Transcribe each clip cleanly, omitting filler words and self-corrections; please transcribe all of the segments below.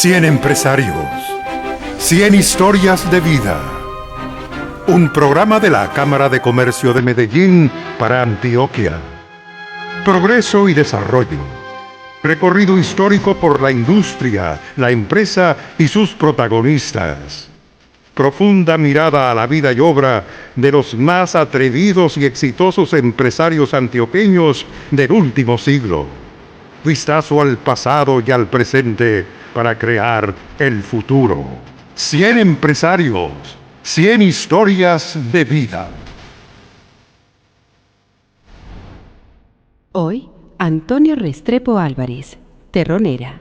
100 empresarios, 100 historias de vida. Un programa de la Cámara de Comercio de Medellín para Antioquia. Progreso y desarrollo. Recorrido histórico por la industria, la empresa y sus protagonistas. Profunda mirada a la vida y obra de los más atrevidos y exitosos empresarios antioqueños del último siglo. Vistazo al pasado y al presente para crear el futuro. 100 empresarios, 100 historias de vida. Hoy, Antonio Restrepo Álvarez, Terronera.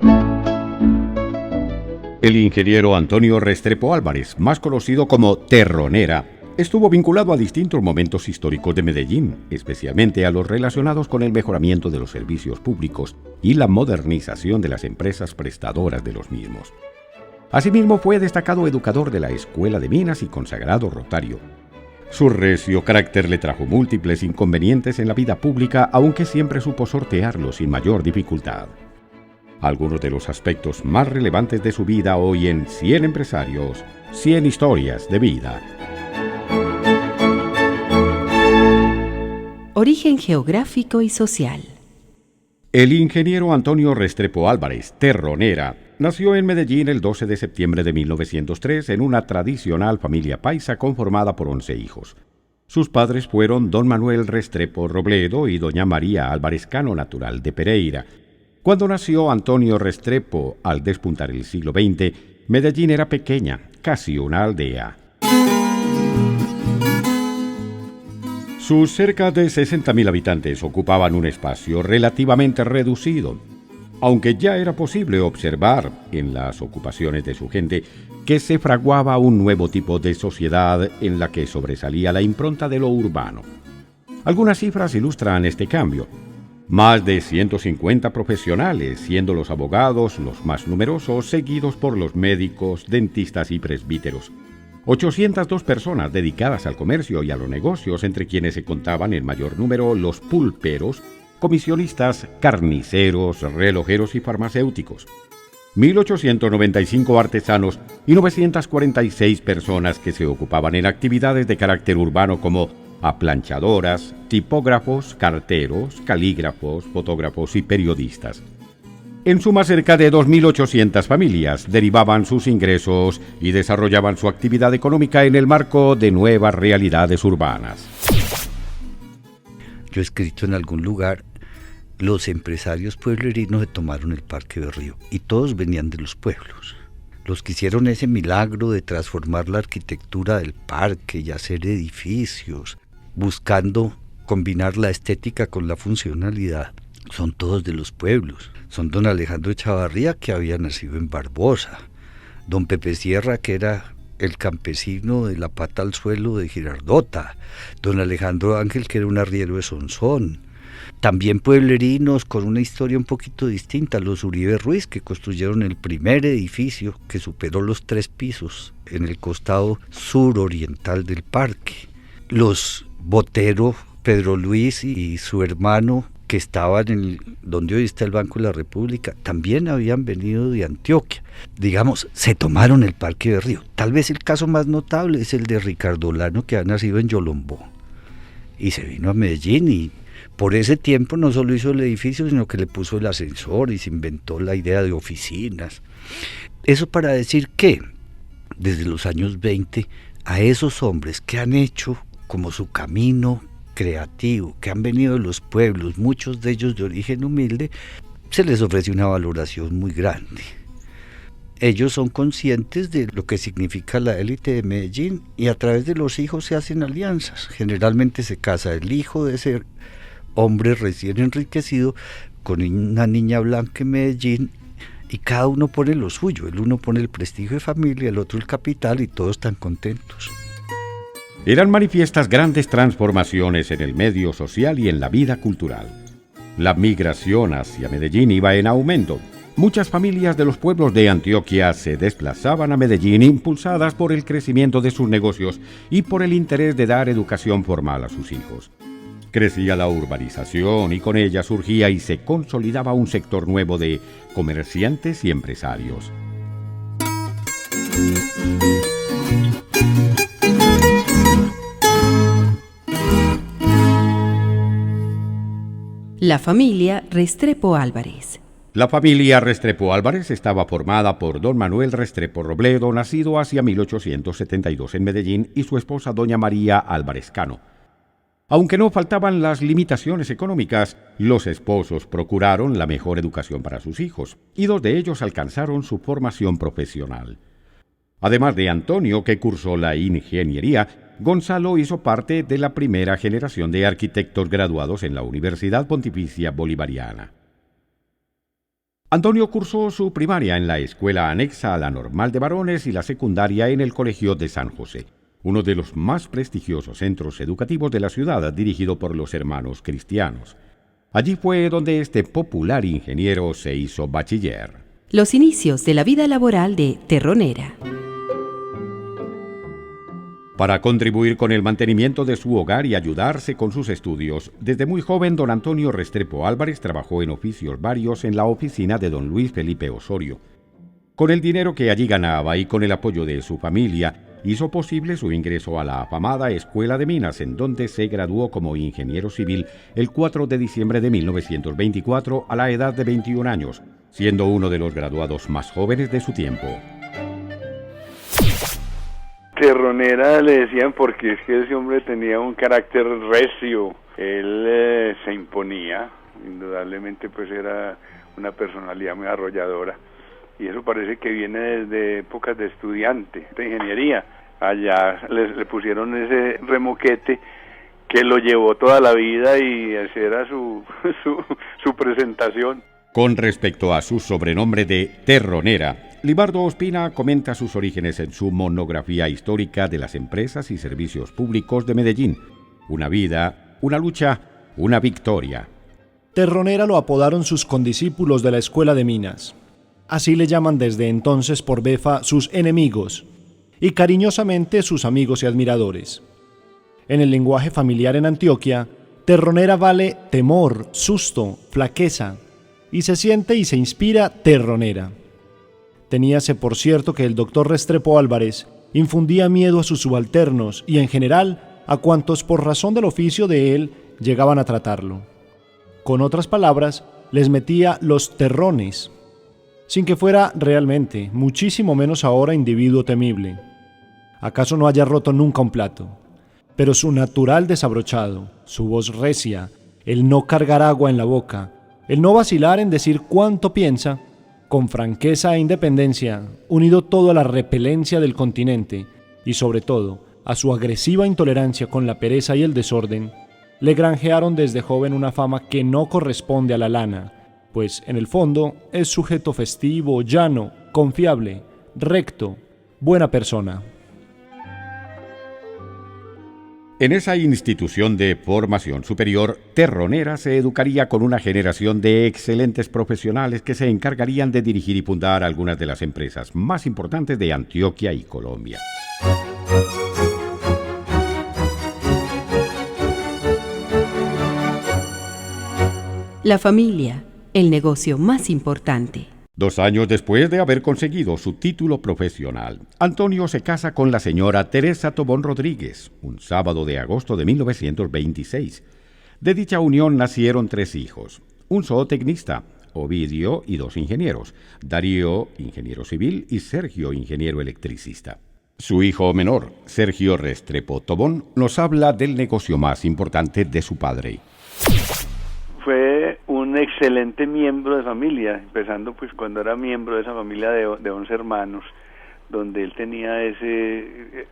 El ingeniero Antonio Restrepo Álvarez, más conocido como Terronera, estuvo vinculado a distintos momentos históricos de Medellín, especialmente a los relacionados con el mejoramiento de los servicios públicos y la modernización de las empresas prestadoras de los mismos. Asimismo, fue destacado educador de la Escuela de Minas y consagrado rotario. Su recio carácter le trajo múltiples inconvenientes en la vida pública, aunque siempre supo sortearlos sin mayor dificultad. Algunos de los aspectos más relevantes de su vida hoy en 100 empresarios, 100 historias de vida. Origen geográfico y social. El ingeniero Antonio Restrepo Álvarez, Terronera, nació en Medellín el 12 de septiembre de 1903 en una tradicional familia paisa conformada por 11 hijos. Sus padres fueron don Manuel Restrepo Robledo y doña María Álvarez Cano, natural de Pereira. Cuando nació Antonio Restrepo, al despuntar el siglo XX, Medellín era pequeña, casi una aldea. Sus cerca de 60.000 habitantes ocupaban un espacio relativamente reducido, aunque ya era posible observar en las ocupaciones de su gente que se fraguaba un nuevo tipo de sociedad en la que sobresalía la impronta de lo urbano. Algunas cifras ilustran este cambio. Más de 150 profesionales, siendo los abogados los más numerosos, seguidos por los médicos, dentistas y presbíteros. 802 personas dedicadas al comercio y a los negocios, entre quienes se contaban en mayor número los pulperos, comisionistas, carniceros, relojeros y farmacéuticos. 1.895 artesanos y 946 personas que se ocupaban en actividades de carácter urbano como aplanchadoras, tipógrafos, carteros, calígrafos, fotógrafos y periodistas. En suma, cerca de 2.800 familias derivaban sus ingresos y desarrollaban su actividad económica en el marco de nuevas realidades urbanas. Yo he escrito en algún lugar, los empresarios pueblerinos se tomaron el Parque Berrío y todos venían de los pueblos. Los que hicieron ese milagro de transformar la arquitectura del parque y hacer edificios, buscando combinar la estética con la funcionalidad, son todos de los pueblos. Son don Alejandro Echavarría, que había nacido en Barbosa, don Pepe Sierra, que era el campesino de la pata al suelo de Girardota, don Alejandro Ángel, que era un arriero de Sonsón. También pueblerinos con una historia un poquito distinta, los Uribe Ruiz, que construyeron el primer edificio que superó los 3 pisos en el costado suroriental del parque. Los Botero, Pedro Luis y su hermano, que estaban donde hoy está el Banco de la República, también habían venido de Antioquia. Digamos, se tomaron el Parque Berrío. Tal vez el caso más notable es el de Ricardo Olano, que ha nacido en Yolombó. Y se vino a Medellín y por ese tiempo no solo hizo el edificio, sino que le puso el ascensor y se inventó la idea de oficinas. Eso para decir que, desde los años 20, a esos hombres que han hecho como su camino creativo, que han venido de los pueblos, muchos de ellos de origen humilde, se les ofrece una valoración muy grande. Ellos son conscientes de lo que significa la élite de Medellín y a través de los hijos se hacen alianzas. Generalmente se casa el hijo de ese hombre recién enriquecido con una niña blanca en Medellín y cada uno pone lo suyo. El uno pone el prestigio de familia, el otro el capital y todos están contentos. Eran manifiestas grandes transformaciones en el medio social y en la vida cultural. La migración hacia Medellín iba en aumento. Muchas familias de los pueblos de Antioquia se desplazaban a Medellín impulsadas por el crecimiento de sus negocios y por el interés de dar educación formal a sus hijos. Crecía la urbanización y con ella surgía y se consolidaba un sector nuevo de comerciantes y empresarios. La familia Restrepo Álvarez. La familia Restrepo Álvarez estaba formada por don Manuel Restrepo Robledo, nacido hacia 1872 en Medellín, y su esposa doña María Álvarez Cano. Aunque no faltaban las limitaciones económicas, los esposos procuraron la mejor educación para sus hijos, y dos de ellos alcanzaron su formación profesional. Además de Antonio, que cursó la ingeniería, Gonzalo hizo parte de la primera generación de arquitectos graduados en la Universidad Pontificia Bolivariana. Antonio cursó su primaria en la escuela anexa a la Normal de Varones y la secundaria en el Colegio de San José, uno de los más prestigiosos centros educativos de la ciudad, dirigido por los hermanos cristianos. Allí fue donde este popular ingeniero se hizo bachiller. Los inicios de la vida laboral de Terronera. Para contribuir con el mantenimiento de su hogar y ayudarse con sus estudios, desde muy joven don Antonio Restrepo Álvarez trabajó en oficios varios en la oficina de don Luis Felipe Osorio. Con el dinero que allí ganaba y con el apoyo de su familia, hizo posible su ingreso a la afamada Escuela de Minas, en donde se graduó como ingeniero civil el 4 de diciembre de 1924 a la edad de 21 años, siendo uno de los graduados más jóvenes de su tiempo. Terronera le decían porque es que ese hombre tenía un carácter recio. Él se imponía, indudablemente pues era una personalidad muy arrolladora, y eso parece que viene desde épocas de estudiante de ingeniería. Allá le pusieron ese remoquete que lo llevó toda la vida, y esa era su presentación. Con respecto a su sobrenombre de Terronera, Libardo Ospina comenta sus orígenes en su monografía histórica de las empresas y servicios públicos de Medellín. Una vida, una lucha, una victoria. Terronera lo apodaron sus condiscípulos de la Escuela de Minas. Así le llaman desde entonces por befa sus enemigos, y cariñosamente sus amigos y admiradores. En el lenguaje familiar en Antioquia, Terronera vale temor, susto, flaqueza, y se siente y se inspira terronera. Teníase por cierto que el doctor Restrepo Álvarez infundía miedo a sus subalternos y en general a cuantos por razón del oficio de él llegaban a tratarlo. Con otras palabras, les metía los terrones, sin que fuera realmente, muchísimo menos ahora, individuo temible. ¿Acaso no haya roto nunca un plato? Pero su natural desabrochado, su voz recia, el no cargar agua en la boca, el no vacilar en decir cuánto piensa, con franqueza e independencia, unido todo a la repelencia del continente y sobre todo a su agresiva intolerancia con la pereza y el desorden, le granjearon desde joven una fama que no corresponde a la lana, pues en el fondo es sujeto festivo, llano, confiable, recto, buena persona. En esa institución de formación superior, Terronera se educaría con una generación de excelentes profesionales que se encargarían de dirigir y fundar algunas de las empresas más importantes de Antioquia y Colombia. La familia, el negocio más importante. 2 años después de haber conseguido su título profesional, Antonio se casa con la señora Teresa Tobón Rodríguez, un sábado de agosto de 1926. De dicha unión nacieron 3 hijos, un zootecnista, Ovidio, y 2 ingenieros, Darío, ingeniero civil, y Sergio, ingeniero electricista. Su hijo menor, Sergio Restrepo Tobón, nos habla del negocio más importante de su padre. Fue un excelente miembro de familia, empezando pues cuando era miembro de esa familia de 11 hermanos, donde él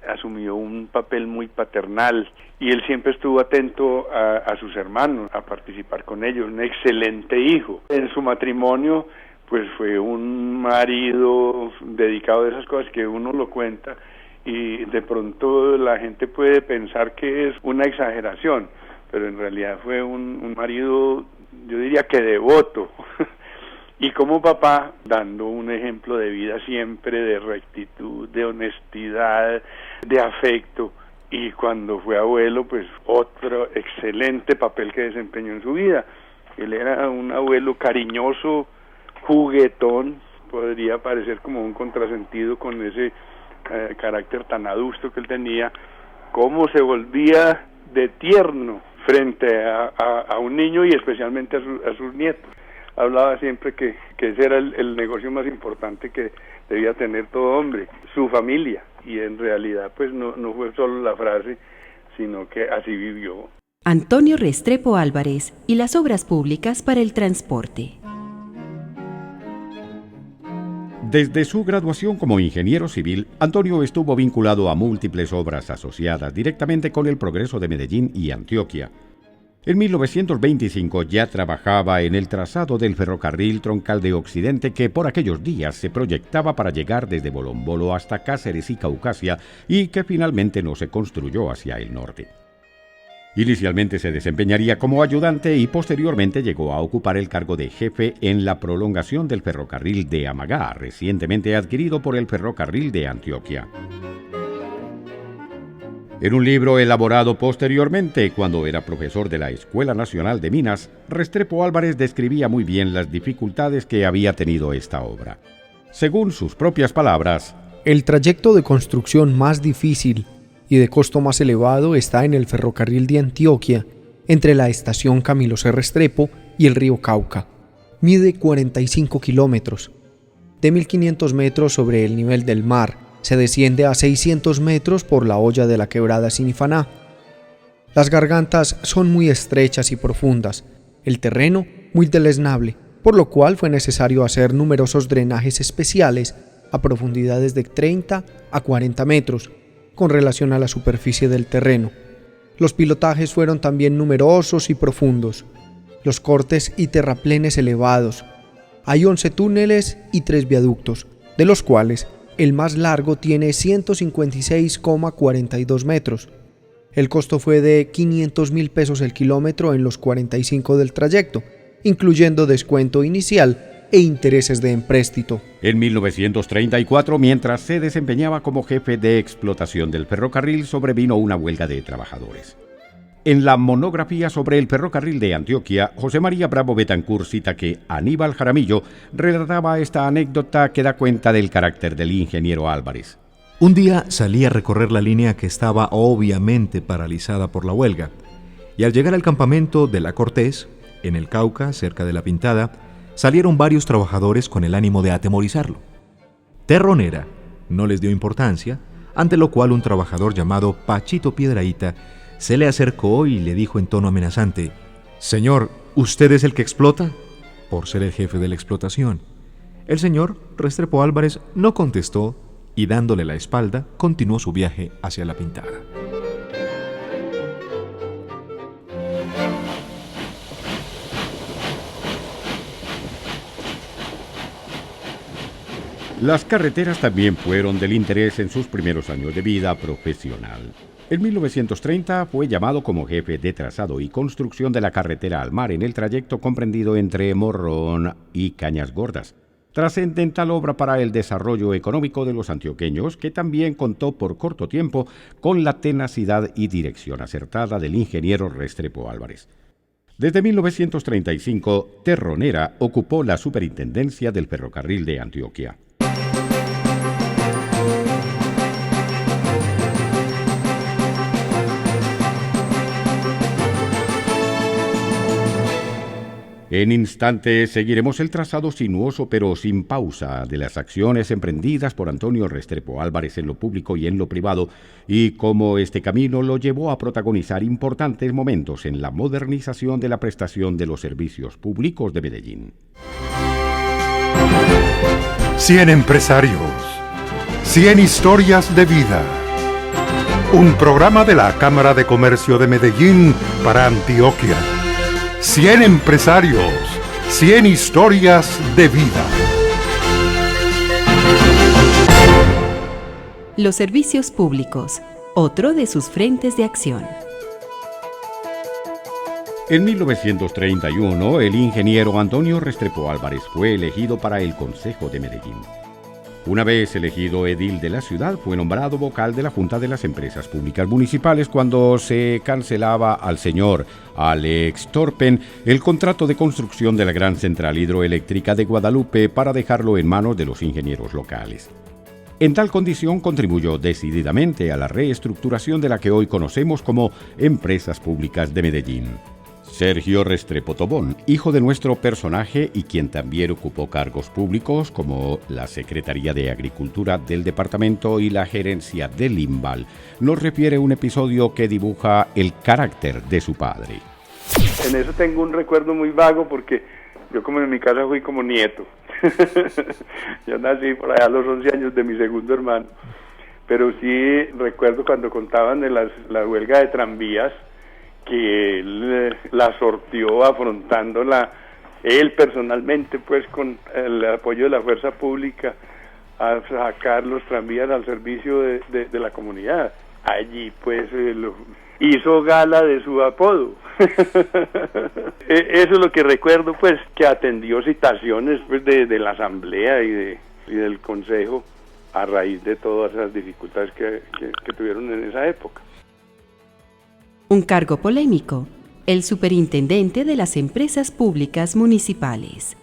asumió un papel muy paternal, y él siempre estuvo atento a sus hermanos, a participar con ellos, un excelente hijo. En su matrimonio pues fue un marido dedicado a esas cosas que uno lo cuenta y de pronto la gente puede pensar que es una exageración, pero en realidad fue un marido, yo diría que devoto, y como papá dando un ejemplo de vida siempre, de rectitud, de honestidad, de afecto, y cuando fue abuelo, pues otro excelente papel que desempeñó en su vida. Él era un abuelo cariñoso, juguetón, podría parecer como un contrasentido con ese carácter tan adusto que él tenía, cómo se volvía de tierno frente a un niño y especialmente a sus nietos. Hablaba siempre que ese era el negocio más importante que debía tener todo hombre, su familia, y en realidad pues no fue solo la frase, sino que así vivió. Antonio Restrepo Álvarez y las obras públicas para el transporte. Desde su graduación como ingeniero civil, Antonio estuvo vinculado a múltiples obras asociadas directamente con el progreso de Medellín y Antioquia. En 1925 ya trabajaba en el trazado del ferrocarril troncal de Occidente que por aquellos días se proyectaba para llegar desde Bolombolo hasta Cáceres y Caucasia y que finalmente no se construyó hacia el norte. Inicialmente se desempeñaría como ayudante y posteriormente llegó a ocupar el cargo de jefe en la prolongación del ferrocarril de Amagá, recientemente adquirido por el ferrocarril de Antioquia. En un libro elaborado posteriormente, cuando era profesor de la Escuela Nacional de Minas, Restrepo Álvarez describía muy bien las dificultades que había tenido esta obra. Según sus propias palabras, el trayecto de construcción más difícil y de costo más elevado está en el ferrocarril de Antioquia, entre la estación Camilo C. Restrepo y el río Cauca. Mide 45 kilómetros. De 1.500 metros sobre el nivel del mar, se desciende a 600 metros por la hoya de la quebrada Sinifaná. Las gargantas son muy estrechas y profundas, el terreno muy deleznable, por lo cual fue necesario hacer numerosos drenajes especiales a profundidades de 30 a 40 metros, con relación a la superficie del terreno. Los pilotajes fueron también numerosos y profundos, los cortes y terraplenes elevados. Hay 11 túneles y 3 viaductos, de los cuales el más largo tiene 156,42 metros. El costo fue de 500.000 pesos el kilómetro en los 45 del trayecto, incluyendo descuento inicial e intereses de empréstito. En 1934, mientras se desempeñaba como jefe de explotación del ferrocarril, sobrevino una huelga de trabajadores. En la monografía sobre el ferrocarril de Antioquia, José María Bravo Betancourt cita que Aníbal Jaramillo relataba esta anécdota que da cuenta del carácter del ingeniero Álvarez. Un día salí a recorrer la línea que estaba obviamente paralizada por la huelga, y al llegar al campamento de La Cortés, en el Cauca, cerca de La Pintada, salieron varios trabajadores con el ánimo de atemorizarlo. Terronera no les dio importancia, ante lo cual un trabajador llamado Pachito Piedrahíta se le acercó y le dijo en tono amenazante: «Señor, ¿usted es el que explota?», por ser el jefe de la explotación. El señor Restrepo Álvarez no contestó y, dándole la espalda, continuó su viaje hacia La Pintada. Las carreteras también fueron del interés en sus primeros años de vida profesional. En 1930 fue llamado como jefe de trazado y construcción de la carretera al mar en el trayecto comprendido entre Morrón y Cañas Gordas. Trascendental obra para el desarrollo económico de los antioqueños, que también contó por corto tiempo con la tenacidad y dirección acertada del ingeniero Restrepo Álvarez. Desde 1935, Terronera ocupó la superintendencia del ferrocarril de Antioquia. En instantes seguiremos el trazado sinuoso pero sin pausa de las acciones emprendidas por Antonio Restrepo Álvarez en lo público y en lo privado, y cómo este camino lo llevó a protagonizar importantes momentos en la modernización de la prestación de los servicios públicos de Medellín. 100 empresarios, 100 historias de vida. Un programa de la Cámara de Comercio de Medellín para Antioquia. 100 empresarios, 100 historias de vida. Los servicios públicos, otro de sus frentes de acción. En 1931, el ingeniero Antonio Restrepo Álvarez fue elegido para el Consejo de Medellín. Una vez elegido edil de la ciudad, fue nombrado vocal de la Junta de las Empresas Públicas Municipales cuando se cancelaba al señor Alex Torpen el contrato de construcción de la gran central hidroeléctrica de Guadalupe para dejarlo en manos de los ingenieros locales. En tal condición contribuyó decididamente a la reestructuración de la que hoy conocemos como Empresas Públicas de Medellín. Sergio Restrepo Tobón, hijo de nuestro personaje y quien también ocupó cargos públicos como la Secretaría de Agricultura del departamento y la gerencia del INVAL, nos refiere un episodio que dibuja el carácter de su padre. En eso tengo un recuerdo muy vago porque yo como en mi casa fui como nieto. Yo nací por allá a los 11 años de mi segundo hermano, pero sí recuerdo cuando contaban de la huelga de tranvías, que él la sortió afrontándola él personalmente, pues con el apoyo de la fuerza pública, a sacar los tranvías al servicio de la comunidad. Allí pues hizo gala de su apodo. Eso es lo que recuerdo, pues, que atendió citaciones pues de la asamblea y del consejo a raíz de todas esas dificultades que tuvieron en esa época. Un cargo polémico, el superintendente de las empresas públicas municipales.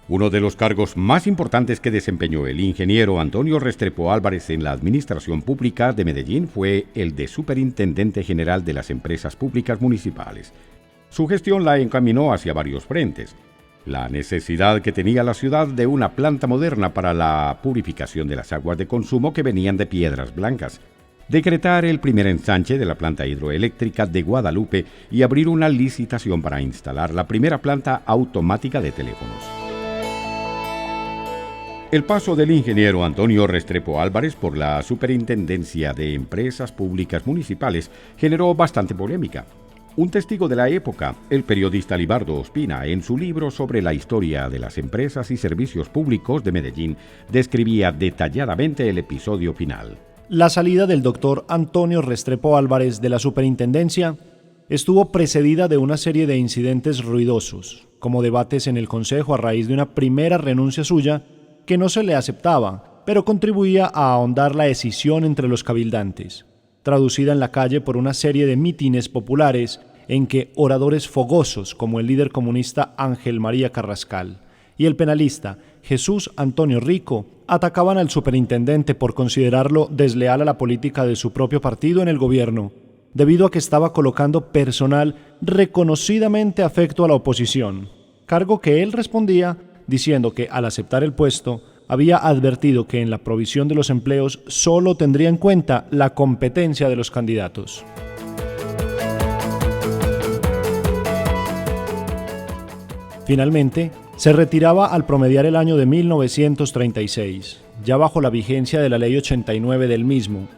Uno de los cargos más importantes que desempeñó el ingeniero Antonio Restrepo Álvarez en la Administración Pública de Medellín fue el de Superintendente General de las Empresas Públicas Municipales. Su gestión la encaminó hacia varios frentes. La necesidad que tenía la ciudad de una planta moderna para la purificación de las aguas de consumo que venían de Piedras Blancas. Decretar el primer ensanche de la planta hidroeléctrica de Guadalupe y abrir una licitación para instalar la primera planta automática de teléfonos. El paso del ingeniero Antonio Restrepo Álvarez por la Superintendencia de Empresas Públicas Municipales generó bastante polémica. Un testigo de la época, el periodista Libardo Ospina, en su libro sobre la historia de las empresas y servicios públicos de Medellín, describía detalladamente el episodio final. La salida del doctor Antonio Restrepo Álvarez de la superintendencia estuvo precedida de una serie de incidentes ruidosos, como debates en el Consejo a raíz de una primera renuncia suya que no se le aceptaba, pero contribuía a ahondar la escisión entre los cabildantes, traducida en la calle por una serie de mítines populares en que oradores fogosos como el líder comunista Ángel María Carrascal y el penalista Jesús Antonio Rico atacaban al superintendente por considerarlo desleal a la política de su propio partido en el gobierno, debido a que estaba colocando personal reconocidamente afecto a la oposición, cargo que él respondía diciendo que al aceptar el puesto había advertido que en la provisión de los empleos solo tendría en cuenta la competencia de los candidatos. Finalmente, se retiraba al promediar el año de 1936, ya bajo la vigencia de la Ley 89 del mismo,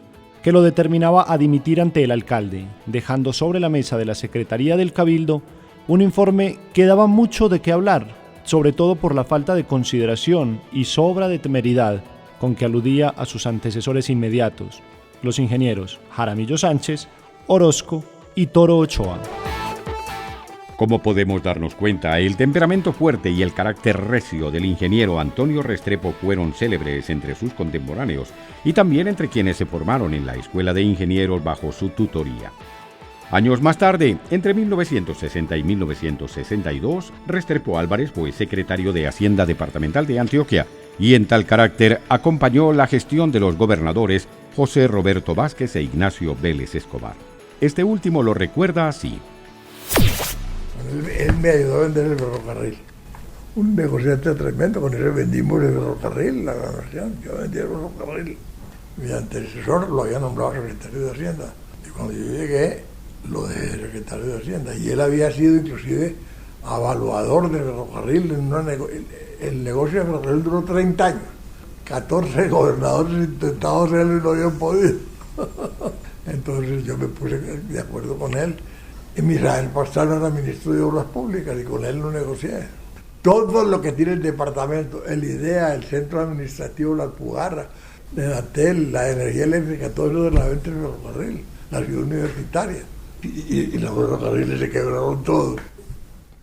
que lo determinaba a dimitir ante el alcalde, dejando sobre la mesa de la Secretaría del Cabildo un informe que daba mucho de qué hablar, sobre todo por la falta de consideración y sobra de temeridad con que aludía a sus antecesores inmediatos, los ingenieros Jaramillo Sánchez, Orozco y Toro Ochoa. Como podemos darnos cuenta, el temperamento fuerte y el carácter recio del ingeniero Antonio Restrepo fueron célebres entre sus contemporáneos y también entre quienes se formaron en la Escuela de Ingenieros bajo su tutoría. Años más tarde, entre 1960 y 1962, Restrepo Álvarez fue secretario de Hacienda Departamental de Antioquia y en tal carácter acompañó la gestión de los gobernadores José Roberto Vázquez e Ignacio Vélez Escobar. Este último lo recuerda así. Él me ayudó a vender el ferrocarril. Un negociante tremendo, con él vendimos el ferrocarril, la nación. Yo vendí el ferrocarril. Mi antecesor lo había nombrado secretario de Hacienda. Y cuando yo llegué, lo dejé secretario de Hacienda. Y él había sido inclusive avaluador del ferrocarril. El negocio del ferrocarril duró 30 años. 14 gobernadores intentaron hacerlo y no habían podido. Entonces yo me puse de acuerdo con él. Y Misael Pastrana era ministro de Obras Públicas y con él lo negocié. Todo lo que tiene el departamento, el IDEA, el centro administrativo, la Alpujarra, el ATEL, la energía eléctrica, todo eso de la venta del ferrocarril, la ciudad universitaria. Y los ferrocarriles se quebraron todos.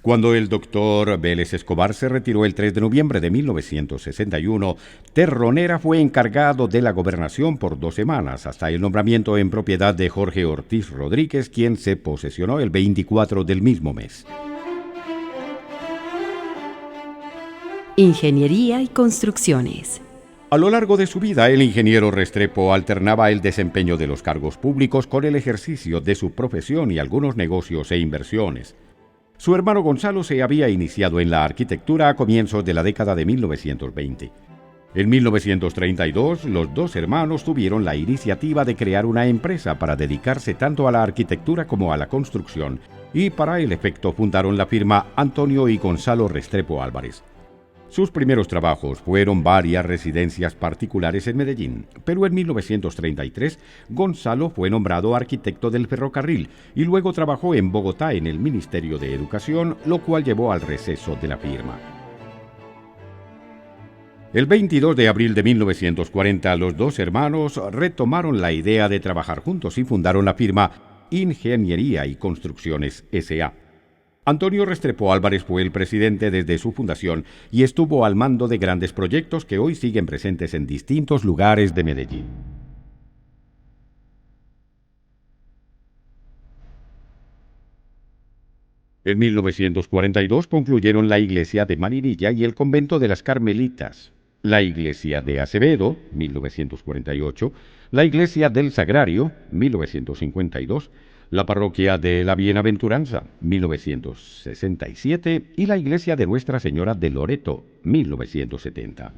Cuando el doctor Vélez Escobar se retiró el 3 de noviembre de 1961, Terronera fue encargado de la gobernación por 2 semanas, hasta el nombramiento en propiedad de Jorge Ortiz Rodríguez, quien se posesionó el 24 del mismo mes. Ingeniería y construcciones. A lo largo de su vida, el ingeniero Restrepo alternaba el desempeño de los cargos públicos con el ejercicio de su profesión y algunos negocios e inversiones. Su hermano Gonzalo se había iniciado en la arquitectura a comienzos de la década de 1920. En 1932, los dos hermanos tuvieron la iniciativa de crear una empresa para dedicarse tanto a la arquitectura como a la construcción, y para el efecto fundaron la firma Antonio y Gonzalo Restrepo Álvarez. Sus primeros trabajos fueron varias residencias particulares en Medellín, pero en 1933 Gonzalo fue nombrado arquitecto del ferrocarril y luego trabajó en Bogotá en el Ministerio de Educación, lo cual llevó al receso de la firma. El 22 de abril de 1940, los dos hermanos retomaron la idea de trabajar juntos y fundaron la firma Ingeniería y Construcciones S.A. Antonio Restrepo Álvarez fue el presidente desde su fundación y estuvo al mando de grandes proyectos que hoy siguen presentes en distintos lugares de Medellín. En 1942 concluyeron la iglesia de Marinilla y el convento de las Carmelitas, la iglesia de Acevedo, 1948, la iglesia del Sagrario, 1952, la parroquia de la Bienaventuranza, 1967, y la iglesia de Nuestra Señora de Loreto, 1970.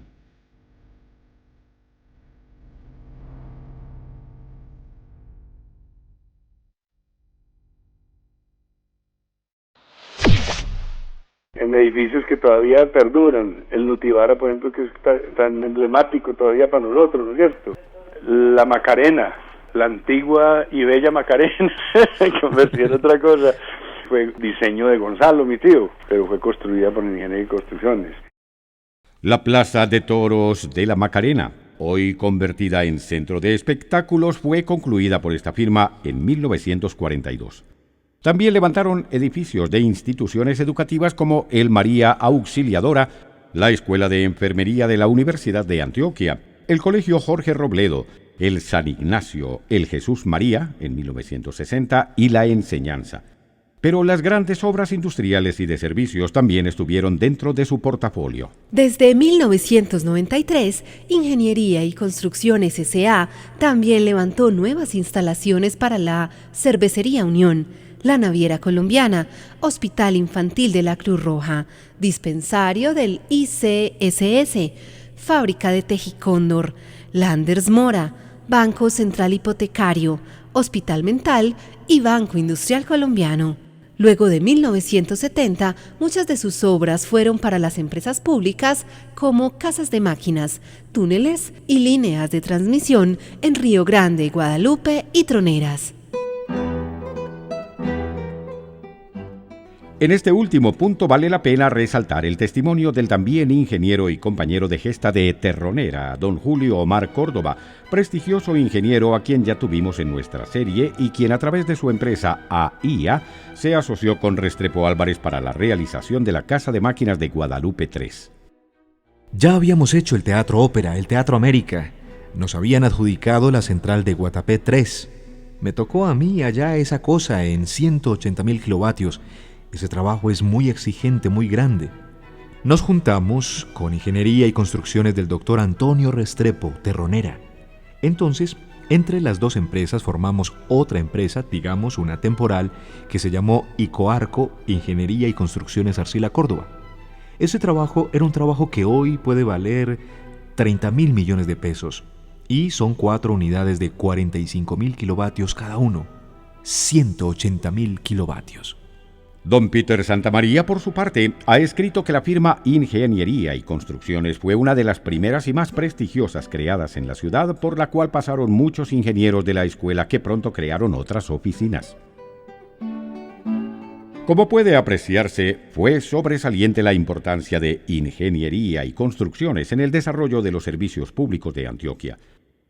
En edificios que todavía perduran, el Nutibara, por ejemplo, que es tan emblemático todavía para nosotros, ¿no es cierto? La Macarena, la antigua y bella Macarena, convertida en otra cosa, fue diseño de Gonzalo, mi tío, pero fue construida por Ingeniería y Construcciones. La Plaza de Toros de la Macarena, hoy convertida en centro de espectáculos, fue concluida por esta firma en 1942. También levantaron edificios de instituciones educativas como el María Auxiliadora, la Escuela de Enfermería de la Universidad de Antioquia, el Colegio Jorge Robledo, el San Ignacio, el Jesús María en 1960 y la Enseñanza. Pero las grandes obras industriales y de servicios también estuvieron dentro de su portafolio. Desde 1993, Ingeniería y Construcciones S.A. también levantó nuevas instalaciones para la Cervecería Unión, la Naviera Colombiana, Hospital Infantil de la Cruz Roja, Dispensario del ICSS, Fábrica de Tejicóndor, Landers Mora, Banco Central Hipotecario, Hospital Mental y Banco Industrial Colombiano. Luego de 1970, muchas de sus obras fueron para las empresas públicas como casas de máquinas, túneles y líneas de transmisión en Río Grande, Guadalupe y Troneras. En este último punto vale la pena resaltar el testimonio del también ingeniero y compañero de gesta de Terronera, don Julio Omar Córdoba, prestigioso ingeniero a quien ya tuvimos en nuestra serie y quien a través de su empresa AIA se asoció con Restrepo Álvarez para la realización de la Casa de Máquinas de Guadalupe 3. Ya habíamos hecho el Teatro Ópera, el Teatro América. Nos habían adjudicado la central de Guatapé 3. Me tocó a mí allá esa cosa en 180.000 kilovatios. Ese trabajo es muy exigente, muy grande. Nos juntamos con Ingeniería y Construcciones del doctor Antonio Restrepo, Terronera. Entonces, entre las dos empresas formamos otra empresa, digamos una temporal, que se llamó Icoarco, Ingeniería y Construcciones Arcila Córdoba. Ese trabajo era un trabajo que hoy puede valer 30.000 millones de pesos y son 4 unidades de 45.000 kilovatios cada uno, 180.000 kilovatios. Don Peter Santamaría, por su parte, ha escrito que la firma Ingeniería y Construcciones fue una de las primeras y más prestigiosas creadas en la ciudad, por la cual pasaron muchos ingenieros de la escuela que pronto crearon otras oficinas. Como puede apreciarse, fue sobresaliente la importancia de Ingeniería y Construcciones en el desarrollo de los servicios públicos de Antioquia.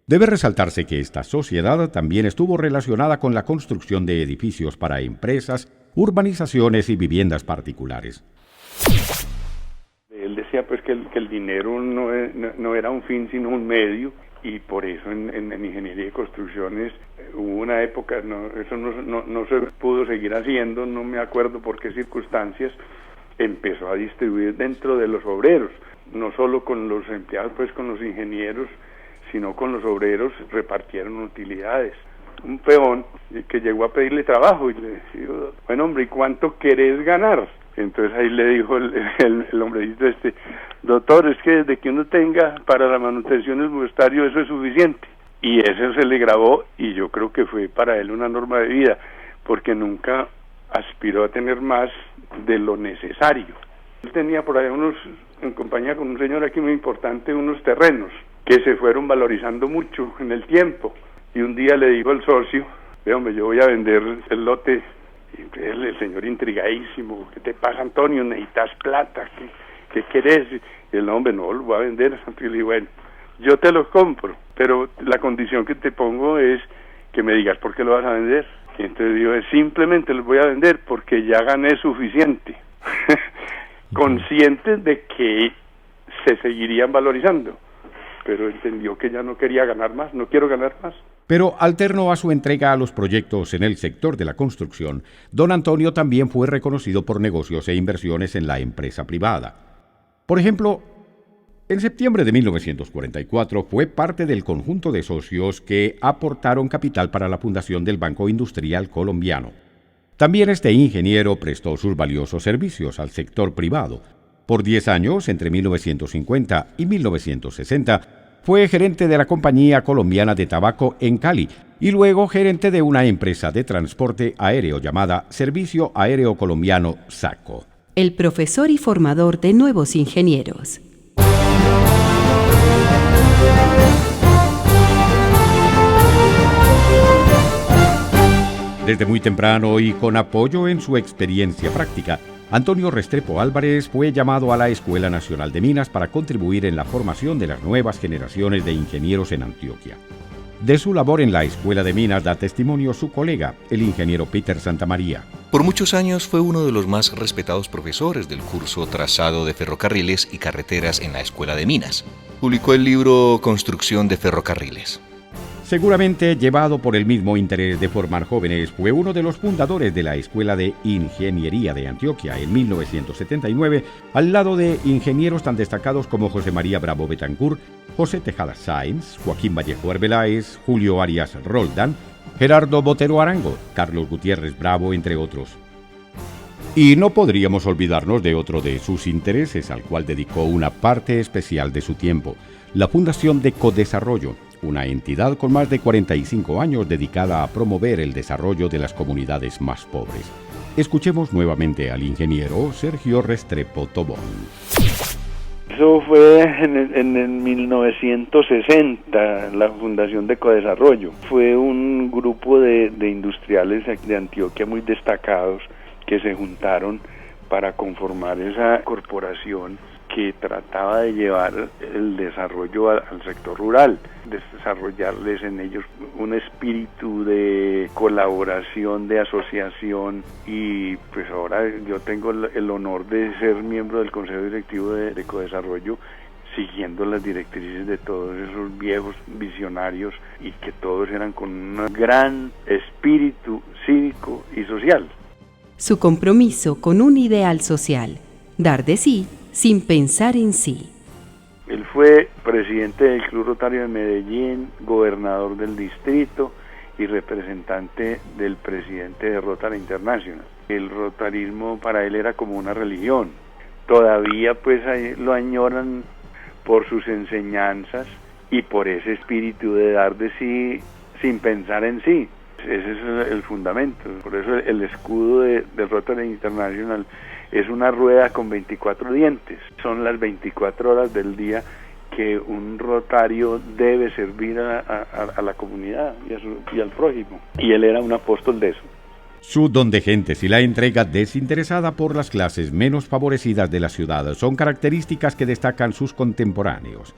Debe resaltarse que esta sociedad también estuvo relacionada con la construcción de edificios para empresas, urbanizaciones y viviendas particulares. Él decía pues que el dinero no era un fin sino un medio, y por eso en Ingeniería y Construcciones hubo una época, eso no se pudo seguir haciendo, no me acuerdo por qué circunstancias, empezó a distribuir dentro de los obreros, no solo con los empleados, pues con los ingenieros, sino con los obreros, repartieron utilidades. Un peón que llegó a pedirle trabajo y le dijo, bueno hombre, ¿y cuánto querés ganar? Entonces ahí le dijo el hombrecito doctor, es que desde que uno tenga para la manutención del monasterio eso es suficiente. Y eso se le grabó y yo creo que fue para él una norma de vida, porque nunca aspiró a tener más de lo necesario. Él tenía por ahí en compañía con un señor aquí muy importante, unos terrenos que se fueron valorizando mucho en el tiempo. Y un día le dijo al socio, hombre, yo voy a vender el lote. Y el señor intrigadísimo, ¿qué te pasa, Antonio? ¿Necesitas plata? ¿Qué querés? Y el hombre, no, lo voy a vender. Y le dije, bueno, yo te los compro, pero la condición que te pongo es que me digas por qué lo vas a vender. Y entonces digo, simplemente los voy a vender porque ya gané suficiente. Consciente de que se seguirían valorizando, pero entendió que ya no quería ganar más, no quiero ganar más. Pero alterno a su entrega a los proyectos en el sector de la construcción, don Antonio también fue reconocido por negocios e inversiones en la empresa privada. Por ejemplo, en septiembre de 1944 fue parte del conjunto de socios que aportaron capital para la fundación del Banco Industrial Colombiano. También este ingeniero prestó sus valiosos servicios al sector privado. Por 10 años, entre 1950 y 1960, fue gerente de la Compañía Colombiana de Tabaco en Cali y luego gerente de una empresa de transporte aéreo llamada Servicio Aéreo Colombiano SACO. El profesor y formador de nuevos ingenieros. Desde muy temprano y con apoyo en su experiencia práctica, Antonio Restrepo Álvarez fue llamado a la Escuela Nacional de Minas para contribuir en la formación de las nuevas generaciones de ingenieros en Antioquia. De su labor en la Escuela de Minas da testimonio su colega, el ingeniero Peter Santamaría. Por muchos años fue uno de los más respetados profesores del curso Trazado de Ferrocarriles y Carreteras en la Escuela de Minas. Publicó el libro Construcción de Ferrocarriles. Seguramente llevado por el mismo interés de formar jóvenes, fue uno de los fundadores de la Escuela de Ingeniería de Antioquia en 1979, al lado de ingenieros tan destacados como José María Bravo Betancourt, José Tejada Sáenz, Joaquín Vallejo Arbeláez, Julio Arias Roldán, Gerardo Botero Arango, Carlos Gutiérrez Bravo, entre otros. Y no podríamos olvidarnos de otro de sus intereses, al cual dedicó una parte especial de su tiempo, la Fundación de Codesarrollo, una entidad con más de 45 años dedicada a promover el desarrollo de las comunidades más pobres. Escuchemos nuevamente al ingeniero Sergio Restrepo Tobón. Eso fue en el 1960, la Fundación de Codesarrollo. Fue un grupo de industriales de Antioquia muy destacados que se juntaron para conformar esa corporación que trataba de llevar el desarrollo al sector rural, desarrollarles en ellos un espíritu de colaboración, de asociación, y pues ahora yo tengo el honor de ser miembro del Consejo Directivo de Codesarrollo, siguiendo las directrices de todos esos viejos visionarios y que todos eran con un gran espíritu cívico y social. Su compromiso con un ideal social, dar de sí sin pensar en sí. Él fue presidente del Club Rotario de Medellín, gobernador del distrito y representante del presidente de Rotary International. El rotarismo para él era como una religión. Todavía pues lo añoran por sus enseñanzas y por ese espíritu de dar de sí sin pensar en sí. Ese es el fundamento. Por eso el escudo del Rotary International es una rueda con 24 dientes. Son las 24 horas del día que un rotario debe servir a la comunidad y al prójimo. Y él era un apóstol de eso. Su don de gentes y la entrega desinteresada por las clases menos favorecidas de la ciudad son características que destacan sus contemporáneos.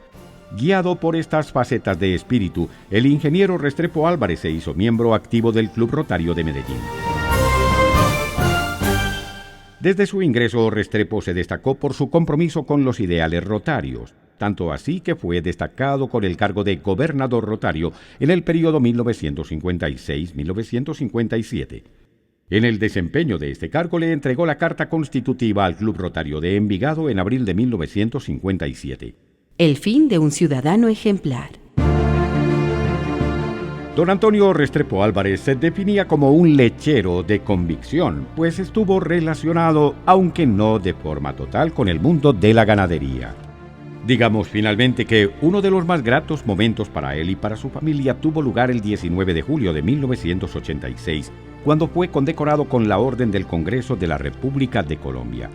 Guiado por estas facetas de espíritu, el ingeniero Restrepo Álvarez se hizo miembro activo del Club Rotario de Medellín. Desde su ingreso, Restrepo se destacó por su compromiso con los ideales rotarios, tanto así que fue destacado con el cargo de gobernador rotario en el periodo 1956-1957. En el desempeño de este cargo le entregó la carta constitutiva al Club Rotario de Envigado en abril de 1957. El fin de un ciudadano ejemplar. Don Antonio Restrepo Álvarez se definía como un lechero de convicción, pues estuvo relacionado, aunque no de forma total, con el mundo de la ganadería. Digamos finalmente que uno de los más gratos momentos para él y para su familia tuvo lugar el 19 de julio de 1986, cuando fue condecorado con la Orden del Congreso de la República de Colombia.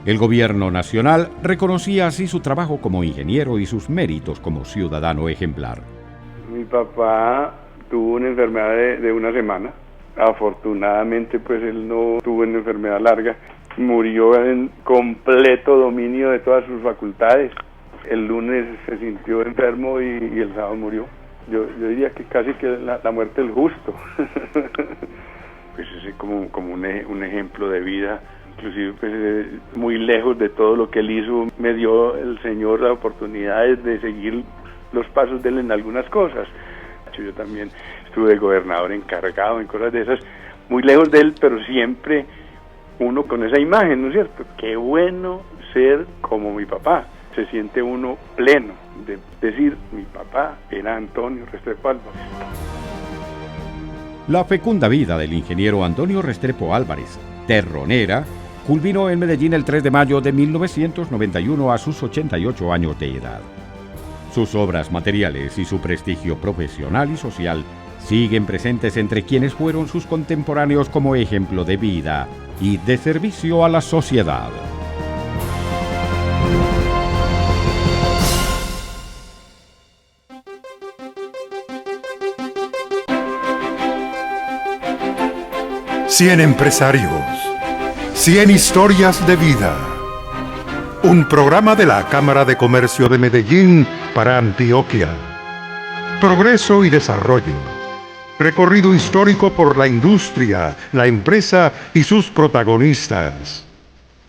El gobierno nacional reconocía así su trabajo como ingeniero y sus méritos como ciudadano ejemplar. Mi papá tuvo una enfermedad de una semana. Afortunadamente, pues él no tuvo una enfermedad larga. Murió en completo dominio de todas sus facultades. El lunes se sintió enfermo y el sábado murió. Yo diría que casi que la muerte del justo. Pues es como un ejemplo de vida. Inclusive pues, muy lejos de todo lo que él hizo, me dio el Señor la oportunidad de seguir los pasos de él en algunas cosas. Yo también estuve de gobernador encargado en cosas de esas, muy lejos de él, pero siempre uno con esa imagen, ¿no es cierto? Qué bueno ser como mi papá. Se siente uno pleno de decir, mi papá era Antonio Restrepo Álvarez. La fecunda vida del ingeniero Antonio Restrepo Álvarez, terronera, culminó en Medellín el 3 de mayo de 1991 a sus 88 años de edad. Sus obras materiales y su prestigio profesional y social siguen presentes entre quienes fueron sus contemporáneos como ejemplo de vida y de servicio a la sociedad. Cien empresarios, 100 historias de vida. Un programa de la Cámara de Comercio de Medellín para Antioquia. Progreso y desarrollo. Recorrido histórico por la industria, la empresa y sus protagonistas.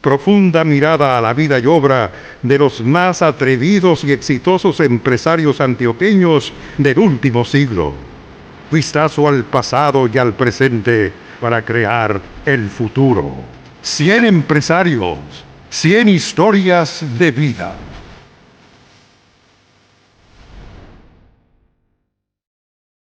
Profunda mirada a la vida y obra de los más atrevidos y exitosos empresarios antioqueños del último siglo. Vistazo al pasado y al presente para crear el futuro. 100 empresarios, 100 historias de vida.